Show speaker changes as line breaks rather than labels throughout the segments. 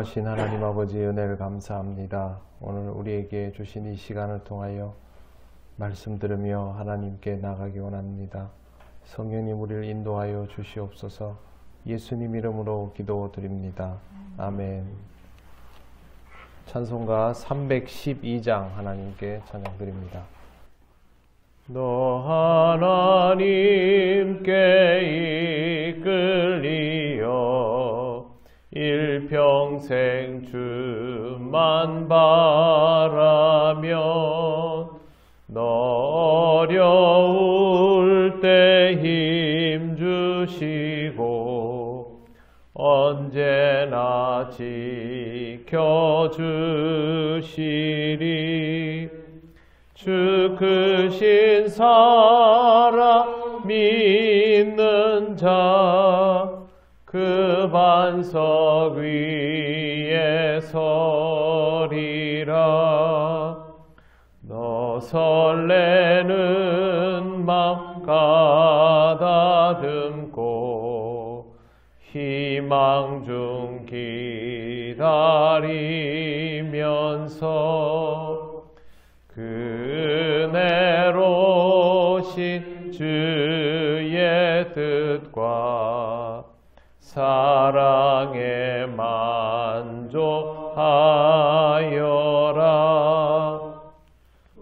전능하신 하나님 아버지 은혜를 감사합니다. 오늘 우리에게 주신 이 시간을 통하여 말씀 들으며 하나님께 나가기 원합니다. 성령님 우리를 인도하여 주시옵소서. 예수님 이름으로 기도드립니다. 아멘. 찬송가 312장 하나님께 찬양드립니다. 너 하나님께 이끌리어 일평생 주만 바라면 너 어려울 때 힘 주시고 언제나 지켜주시리. 주 크신 사랑 믿는 자 그 반석 위에 서리라. 너 설레는 맘 가다듬고 희망 중 기다리면서 그네로신 주의 뜻과 사랑에 만족하여라.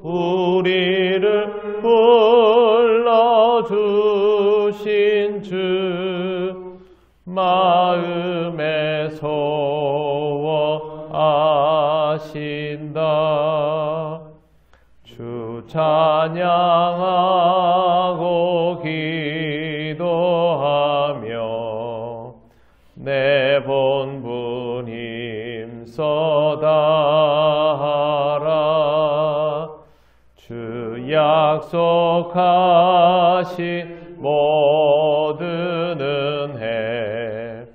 우리를 불러주신 주 마음에 소원하신다. 주 찬양하고 기도하며 내 본분 힘써 다하라. 주 약속하신 모든 은혜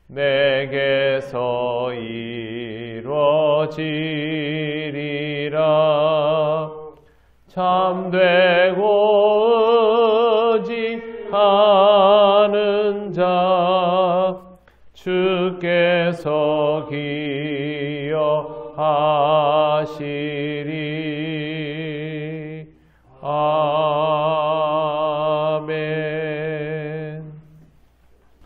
내게서 이루어지리라. 참되고 의지하는 자 주께서 기여하시리. 아멘.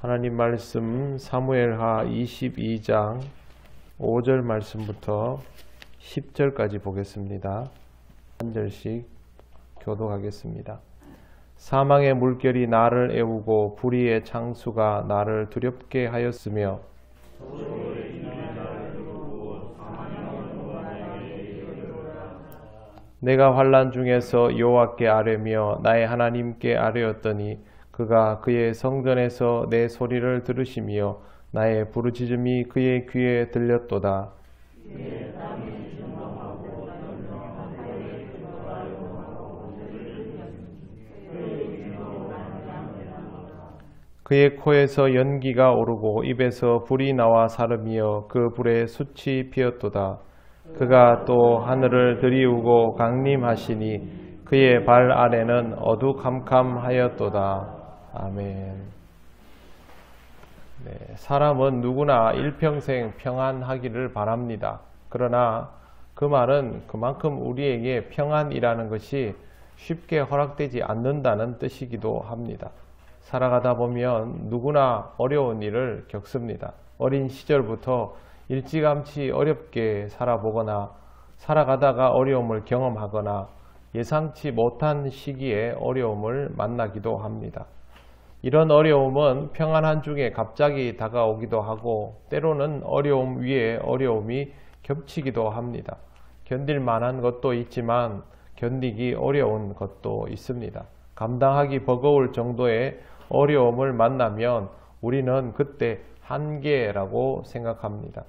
하나님 말씀 사무엘하 22장 5절 말씀부터 10절까지 보겠습니다. 한 절씩 교독하겠습니다. 사망의 물결이 나를 애우고 불의의 창수가 나를 두렵게 하였으며 내가 환난 중에서 여호와께 아뢰며 나의 하나님께 아뢰었더니 그가 그의 성전에서 내 소리를 들으시며 나의 부르짖음이 그의 귀에 들렸도다. 그의 코에서 연기가 오르고 입에서 불이 나와 사르미어 그 불에 숯이 피었도다. 그가 또 하늘을 들이우고 강림하시니 그의 발 아래는 어두캄캄하였도다. 아멘. 네, 사람은 누구나 일평생 평안하기를 바랍니다. 그러나 그 말은 그만큼 우리에게 평안이라는 것이 쉽게 허락되지 않는다는 뜻이기도 합니다. 살아가다 보면 누구나 어려운 일을 겪습니다. 어린 시절부터 일찌감치 어렵게 살아보거나 살아가다가 어려움을 경험하거나 예상치 못한 시기에 어려움을 만나기도 합니다. 이런 어려움은 평안한 중에 갑자기 다가오기도 하고 때로는 어려움 위에 어려움이 겹치기도 합니다. 견딜 만한 것도 있지만 견디기 어려운 것도 있습니다. 감당하기 버거울 정도의 어려움을 만나면 우리는 그때 한계라고 생각합니다.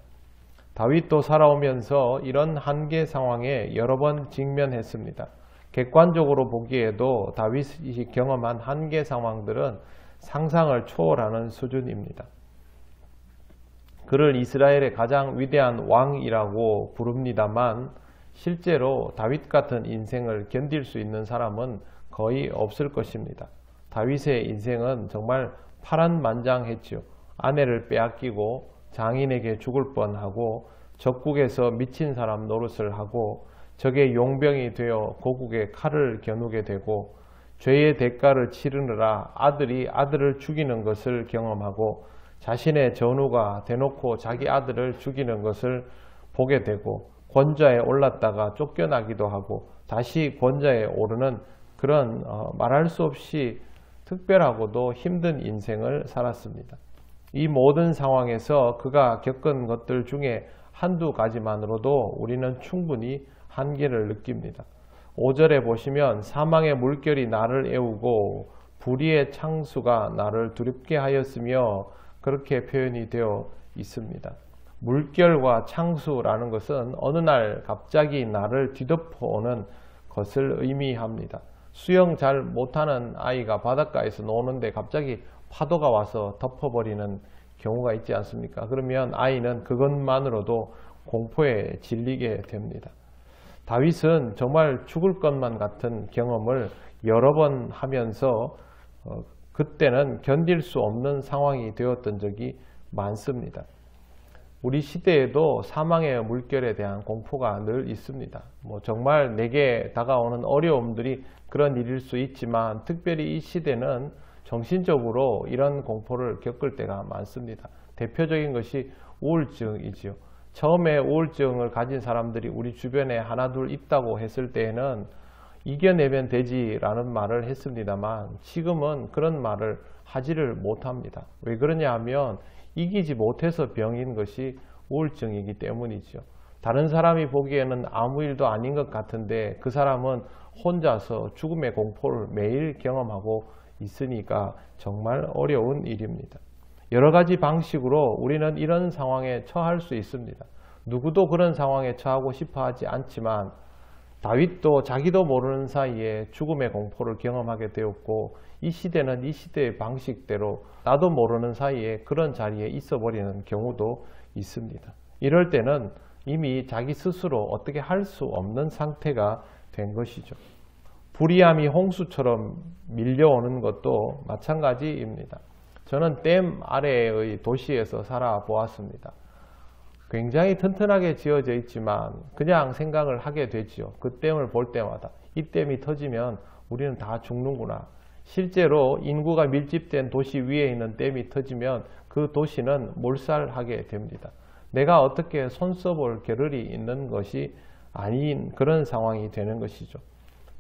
다윗도 살아오면서 이런 한계 상황에 여러 번 직면했습니다. 객관적으로 보기에도 다윗이 경험한 한계 상황들은 상상을 초월하는 수준입니다. 그를 이스라엘의 가장 위대한 왕이라고 부릅니다만 실제로 다윗 같은 인생을 견딜 수 있는 사람은 거의 없을 것입니다. 다윗의 인생은 정말 파란만장했지요. 아내를 빼앗기고 장인에게 죽을 뻔하고 적국에서 미친 사람 노릇을 하고 적의 용병이 되어 고국의 칼을 겨누게 되고 죄의 대가를 치르느라 아들이 아들을 죽이는 것을 경험하고 자신의 전우가 대놓고 자기 아들을 죽이는 것을 보게 되고 권좌에 올랐다가 쫓겨나기도 하고 다시 권좌에 오르는 그런 말할 수 없이 특별하고도 힘든 인생을 살았습니다. 이 모든 상황에서 그가 겪은 것들 중에 한두 가지만으로도 우리는 충분히 한계를 느낍니다. 5절에 보시면 사망의 물결이 나를 애우고 불의의 창수가 나를 두렵게 하였으며 그렇게 표현이 되어 있습니다. 물결과 창수라는 것은 어느 날 갑자기 나를 뒤덮어오는 것을 의미합니다. 수영 잘 못하는 아이가 바닷가에서 노는데 갑자기 파도가 와서 덮어버리는 경우가 있지 않습니까? 그러면 아이는 그것만으로도 공포에 질리게 됩니다. 다윗은 정말 죽을 것만 같은 경험을 여러 번 하면서 그때는 견딜 수 없는 상황이 되었던 적이 많습니다. 우리 시대에도 사망의 물결에 대한 공포가 늘 있습니다. 정말 내게 다가오는 어려움들이 그런 일일 수 있지만 특별히 이 시대는 정신적으로 이런 공포를 겪을 때가 많습니다. 대표적인 것이 우울증이지요. 처음에 우울증을 가진 사람들이 우리 주변에 하나둘 있다고 했을 때에는 이겨내면 되지라는 말을 했습니다만 지금은 그런 말을 하지를 못합니다. 왜 그러냐 하면 이기지 못해서 병인 것이 우울증이기 때문이죠. 다른 사람이 보기에는 아무 일도 아닌 것 같은데 그 사람은 혼자서 죽음의 공포를 매일 경험하고 있으니까 정말 어려운 일입니다. 여러 가지 방식으로 우리는 이런 상황에 처할 수 있습니다. 누구도 그런 상황에 처하고 싶어 하지 않지만 다윗도 자기도 모르는 사이에 죽음의 공포를 경험하게 되었고 이 시대는 이 시대의 방식대로 나도 모르는 사이에 그런 자리에 있어 버리는 경우도 있습니다. 이럴 때는 이미 자기 스스로 어떻게 할 수 없는 상태가 된 것이죠. 불의함이 홍수처럼 밀려오는 것도 마찬가지입니다. 저는 댐 아래의 도시에서 살아보았습니다. 굉장히 튼튼하게 지어져 있지만 그냥 생각을 하게 되지요. 그 댐을 볼 때마다 이 댐이 터지면 우리는 다 죽는구나. 실제로 인구가 밀집된 도시 위에 있는 댐이 터지면 그 도시는 몰살하게 됩니다. 내가 어떻게 손 써볼 겨를이 있는 것이 아닌 그런 상황이 되는 것이죠.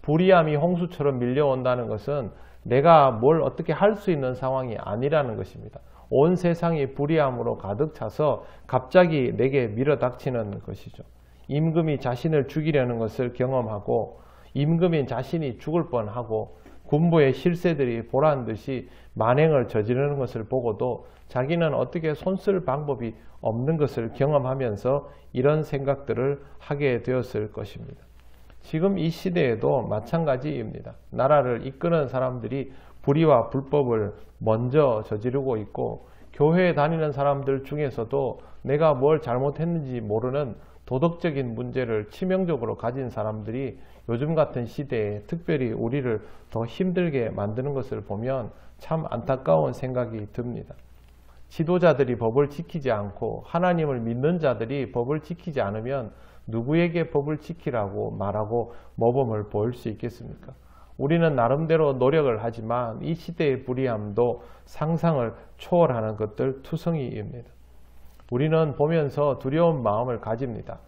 불의함이 홍수처럼 밀려온다는 것은 내가 뭘 어떻게 할 수 있는 상황이 아니라는 것입니다. 온 세상이 불의함으로 가득 차서 갑자기 내게 밀어닥치는 것이죠. 임금이 자신을 죽이려는 것을 경험하고 임금인 자신이 죽을 뻔하고 군부의 실세들이 보란듯이 만행을 저지르는 것을 보고도 자기는 어떻게 손쓸 방법이 없는 것을 경험하면서 이런 생각들을 하게 되었을 것입니다. 지금 이 시대에도 마찬가지입니다. 나라를 이끄는 사람들이 불의와 불법을 먼저 저지르고 있고 교회에 다니는 사람들 중에서도 내가 뭘 잘못했는지 모르는 도덕적인 문제를 치명적으로 가진 사람들이 요즘 같은 시대에 특별히 우리를 더 힘들게 만드는 것을 보면 참 안타까운 생각이 듭니다. 지도자들이 법을 지키지 않고 하나님을 믿는 자들이 법을 지키지 않으면 누구에게 법을 지키라고 말하고 모범을 보일 수 있겠습니까? 우리는 나름대로 노력을 하지만 이 시대의 불의함도 상상을 초월하는 것들 투성이입니다. 우리는 보면서 두려운 마음을 가집니다.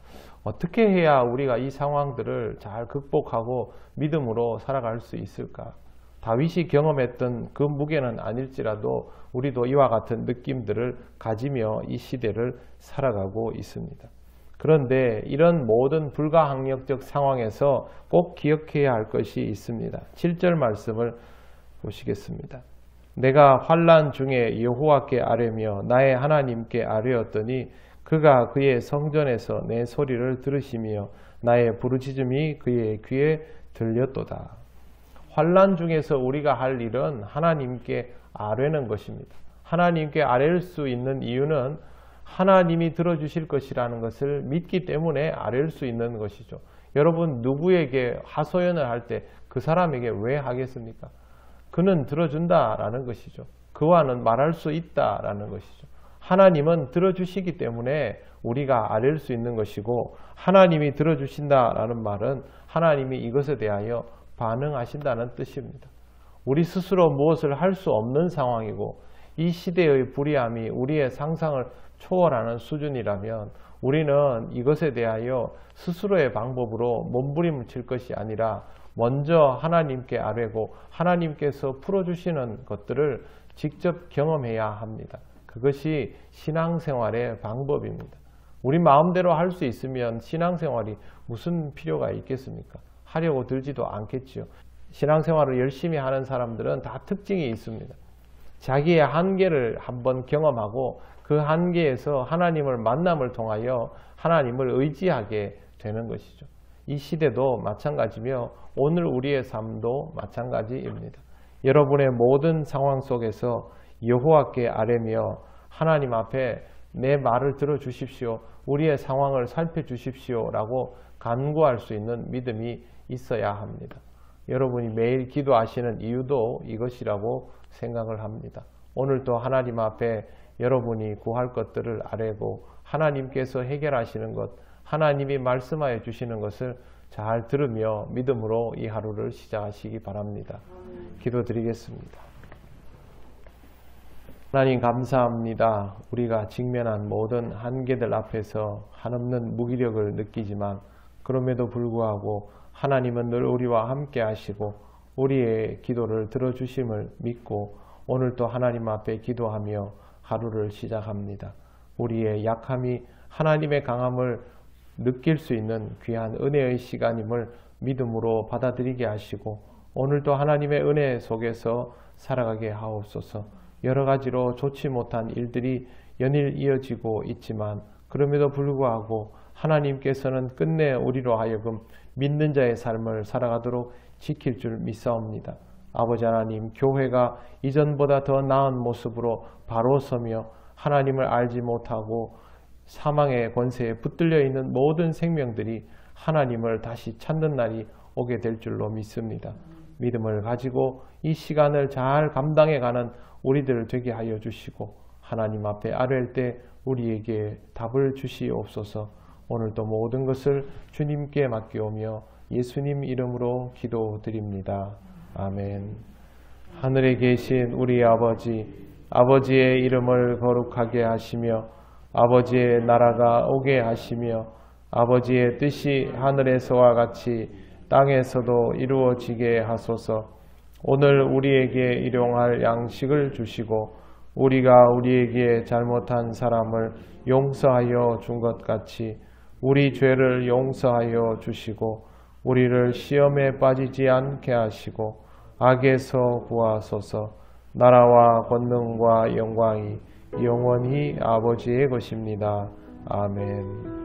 어떻게 해야 우리가 이 상황들을 잘 극복하고 믿음으로 살아갈 수 있을까? 다윗이 경험했던 그 무게는 아닐지라도 우리도 이와 같은 느낌들을 가지며 이 시대를 살아가고 있습니다. 그런데 이런 모든 불가항력적 상황에서 꼭 기억해야 할 것이 있습니다. 7절 말씀을 보시겠습니다. 내가 환난 중에 여호와께 아뢰며 나의 하나님께 아뢰었더니 그가 그의 성전에서 내 소리를 들으시며 나의 부르짖음이 그의 귀에 들렸도다. 환난 중에서 우리가 할 일은 하나님께 아뢰는 것입니다. 하나님께 아뢰일 수 있는 이유는 하나님이 들어주실 것이라는 것을 믿기 때문에 아뢰일 수 있는 것이죠. 여러분 누구에게 하소연을 할 때 그 사람에게 왜 하겠습니까? 그는 들어준다라는 것이죠. 그와는 말할 수 있다라는 것이죠. 하나님은 들어주시기 때문에 우리가 아뢰 수 있는 것이고, 하나님이 들어주신다라는 말은 하나님이 이것에 대하여 반응하신다는 뜻입니다. 우리 스스로 무엇을 할 수 없는 상황이고 이 시대의 불의함이 우리의 상상을 초월하는 수준이라면 우리는 이것에 대하여 스스로의 방법으로 몸부림을 칠 것이 아니라 먼저 하나님께 아뢰고 하나님께서 풀어주시는 것들을 직접 경험해야 합니다. 그것이 신앙생활의 방법입니다. 우리 마음대로 할 수 있으면 신앙생활이 무슨 필요가 있겠습니까? 하려고 들지도 않겠지요. 신앙생활을 열심히 하는 사람들은 다 특징이 있습니다. 자기의 한계를 한번 경험하고 그 한계에서 하나님을 만남을 통하여 하나님을 의지하게 되는 것이죠. 이 시대도 마찬가지며 오늘 우리의 삶도 마찬가지입니다. 여러분의 모든 상황 속에서 여호와께 아뢰며 하나님 앞에 내 말을 들어주십시오. 우리의 상황을 살펴주십시오. 라고 간구할 수 있는 믿음이 있어야 합니다. 여러분이 매일 기도하시는 이유도 이것이라고 생각을 합니다. 오늘도 하나님 앞에 여러분이 구할 것들을 아뢰고 하나님께서 해결하시는 것, 하나님이 말씀하여 주시는 것을 잘 들으며 믿음으로 이 하루를 시작하시기 바랍니다. 기도드리겠습니다. 하나님 감사합니다. 우리가 직면한 모든 한계들 앞에서 한없는 무기력을 느끼지만 그럼에도 불구하고 하나님은 늘 우리와 함께 하시고 우리의 기도를 들어주심을 믿고 오늘도 하나님 앞에 기도하며 하루를 시작합니다. 우리의 약함이 하나님의 강함을 느낄 수 있는 귀한 은혜의 시간임을 믿음으로 받아들이게 하시고 오늘도 하나님의 은혜 속에서 살아가게 하옵소서. 여러 가지로 좋지 못한 일들이 연일 이어지고 있지만 그럼에도 불구하고 하나님께서는 끝내 우리로 하여금 믿는 자의 삶을 살아가도록 지킬 줄 믿사옵니다. 아버지 하나님, 교회가 이전보다 더 나은 모습으로 바로 서며 하나님을 알지 못하고 사망의 권세에 붙들려 있는 모든 생명들이 하나님을 다시 찾는 날이 오게 될 줄로 믿습니다. 믿음을 가지고 이 시간을 잘 감당해가는 우리들 되게 하여 주시고 하나님 앞에 아뢰일 때 우리에게 답을 주시옵소서. 오늘도 모든 것을 주님께 맡기오며 예수님 이름으로 기도드립니다. 아멘. 하늘에 계신 우리 아버지, 아버지의 이름을 거룩하게 하시며 아버지의 나라가 오게 하시며 아버지의 뜻이 하늘에서와 같이 땅에서도 이루어지게 하소서. 오늘 우리에게 일용할 양식을 주시고 우리가 우리에게 잘못한 사람을 용서하여 준 것 같이 우리 죄를 용서하여 주시고 우리를 시험에 빠지지 않게 하시고 악에서 구하소서. 나라와 권능과 영광이 영원히 아버지의 것입니다. 아멘.